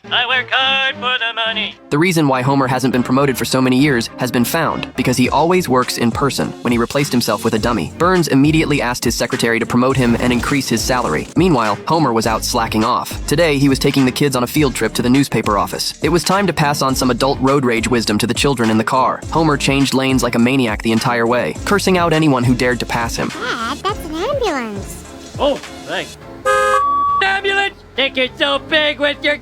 I work hard for the money. The reason why Homer hasn't been promoted for so many years has been found, because he always works in person when he replaced himself with a dummy. Burns immediately asked his secretary to promote him and increase his salary. Meanwhile, Homer was out slacking off. Today, he was taking the kids on a field trip to the newspaper office. It was time to pass on some adult road rage wisdom to the children in the car. Homer changed lanes like a maniac the entire way, cursing out anyone who dared to pass him. Dad, that's an ambulance. Oh, thanks. Ambulance! Think you're so big with your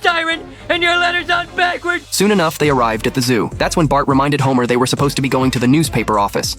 siren and your letters on backwards? Soon enough, they arrived at the zoo. That's when Bart reminded Homer they were supposed to be going to the newspaper office.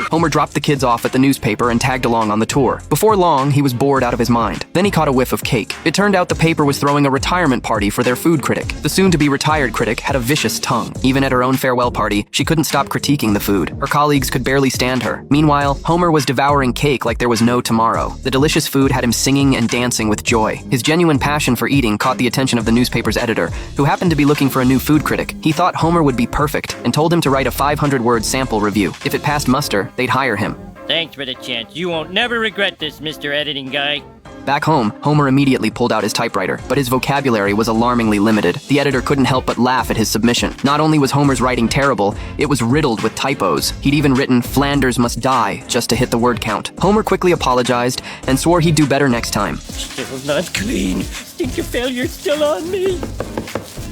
Homer dropped the kids off at the newspaper and tagged along on the tour. Before long, he was bored out of his mind. Then he caught a whiff of cake. It turned out the paper was throwing a retirement party for their food critic. The soon-to-be retired critic had a vicious tongue. Even at her own farewell party, she couldn't stop critiquing the food. Her colleagues could barely stand her. Meanwhile, Homer was devouring cake like there was no tomorrow. The delicious food had him singing and dancing with joy. His genuine passion for eating caught the attention of the newspaper's editor, who happened to be looking for a new food critic. He thought Homer would be perfect and told him to write a 500-word sample review. If it passed muster, they'd hire him. Thanks for the chance. You won't never regret this, Mr. Editing Guy. Back home, Homer immediately pulled out his typewriter, but his vocabulary was alarmingly limited. The editor couldn't help but laugh at his submission. Not only was Homer's writing terrible, it was riddled with typos. He'd even written "Flanders must die" just to hit the word count. Homer quickly apologized and swore he'd do better next time. Still not clean. Think your failure's still on me.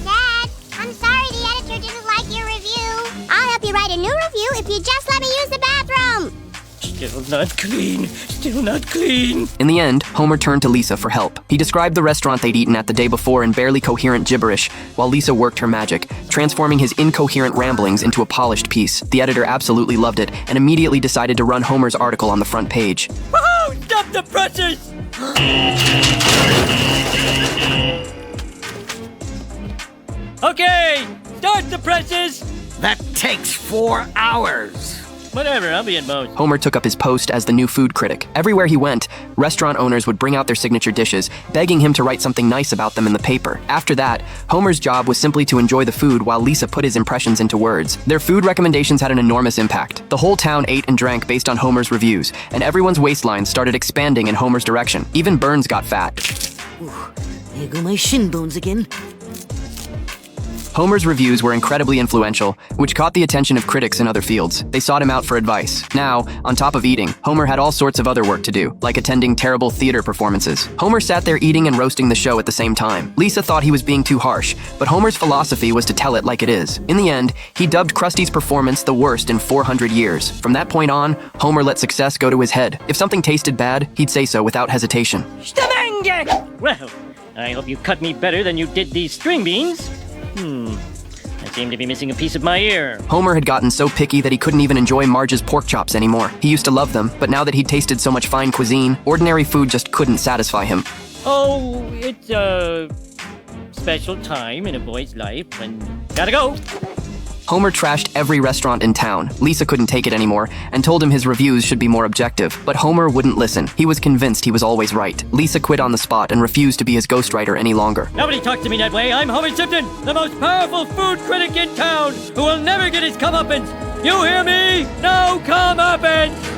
Dad, I'm sorry the editor didn't like your review. I'll help you write a new review if you just let me use the bathroom. Still not clean. Still not clean. In the end, Homer turned to Lisa for help. He described the restaurant they'd eaten at the day before in barely coherent gibberish, while Lisa worked her magic, transforming his incoherent ramblings into a polished piece. The editor absolutely loved it and immediately decided to run Homer's article on the front page. Woohoo! Stop the presses! Okay, start the presses! That takes 4 hours. Whatever, I'll be at most. Homer took up his post as the new food critic. Everywhere he went, restaurant owners would bring out their signature dishes, begging him to write something nice about them in the paper. After that, Homer's job was simply to enjoy the food while Lisa put his impressions into words. Their food recommendations had an enormous impact. The whole town ate and drank based on Homer's reviews, and everyone's waistlines started expanding in Homer's direction. Even Burns got fat. There go my shin bones again. Homer's reviews were incredibly influential, which caught the attention of critics in other fields. They sought him out for advice. Now, on top of eating, Homer had all sorts of other work to do, like attending terrible theater performances. Homer sat there eating and roasting the show at the same time. Lisa thought he was being too harsh, but Homer's philosophy was to tell it like it is. In the end, he dubbed Krusty's performance the worst in 400 years. From that point on, Homer let success go to his head. If something tasted bad, he'd say so without hesitation. Well, I hope you cut me better than you did these string beans. I seem to be missing a piece of my ear. Homer had gotten so picky that he couldn't even enjoy Marge's pork chops anymore. He used to love them, but now that he'd tasted so much fine cuisine, ordinary food just couldn't satisfy him. Oh, it's a special time in a boy's life and gotta go. Homer trashed every restaurant in town. Lisa couldn't take it anymore and told him his reviews should be more objective. But Homer wouldn't listen. He was convinced he was always right. Lisa quit on the spot and refused to be his ghostwriter any longer. Nobody talks to me that way. I'm Homer Simpson, the most powerful food critic in town, who will never get his comeuppance. You hear me? No comeuppance!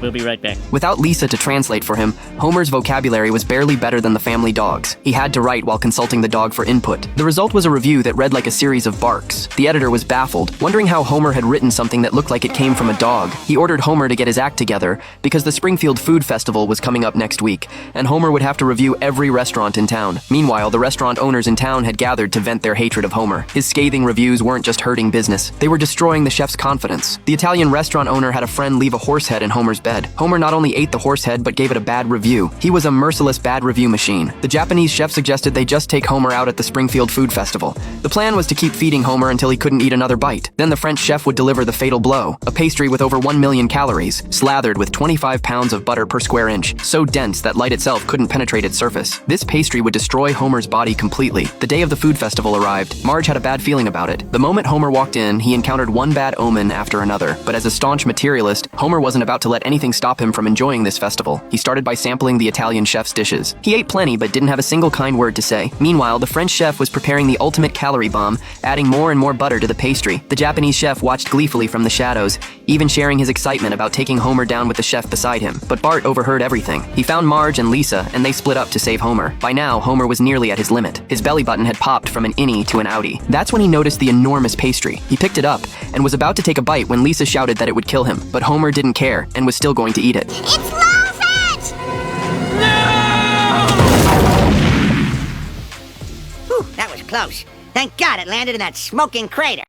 We'll be right back. Without Lisa to translate for him, Homer's vocabulary was barely better than the family dog's. He had to write while consulting the dog for input. The result was a review that read like a series of barks. The editor was baffled, wondering how Homer had written something that looked like it came from a dog. He ordered Homer to get his act together because the Springfield Food Festival was coming up next week, and Homer would have to review every restaurant in town. Meanwhile, the restaurant owners in town had gathered to vent their hatred of Homer. His scathing reviews weren't just hurting business, they were destroying the chef's confidence. The Italian restaurant owner had a friend leave a horse head in Homer's bed. Homer not only ate the horse head but gave it a bad review. He was a merciless bad review machine. The Japanese chef suggested they just take Homer out at the Springfield Food Festival. The plan was to keep feeding Homer until he couldn't eat another bite. Then the French chef would deliver the fatal blow, a pastry with over 1 million calories, slathered with 25 pounds of butter per square inch, so dense that light itself couldn't penetrate its surface. This pastry would destroy Homer's body completely. The day of the food festival arrived. Marge had a bad feeling about it. The moment Homer walked in, he encountered one bad omen after another. But as a staunch materialist, Homer wasn't about to let anything anything stop him from enjoying this festival. He started by sampling the Italian chef's dishes. He ate plenty but didn't have a single kind word to say. Meanwhile, the French chef was preparing the ultimate calorie bomb, adding more and more butter to the pastry. The Japanese chef watched gleefully from the shadows, even sharing his excitement about taking Homer down with the chef beside him. But Bart overheard everything. He found Marge and Lisa, and they split up to save Homer. By now, Homer was nearly at his limit. His belly button had popped from an innie to an outie. That's when he noticed the enormous pastry. He picked it up and was about to take a bite when Lisa shouted that it would kill him. But Homer didn't care and was still going to eat it. It's low fat! Whew, that was close. Thank God it landed in that smoking crater.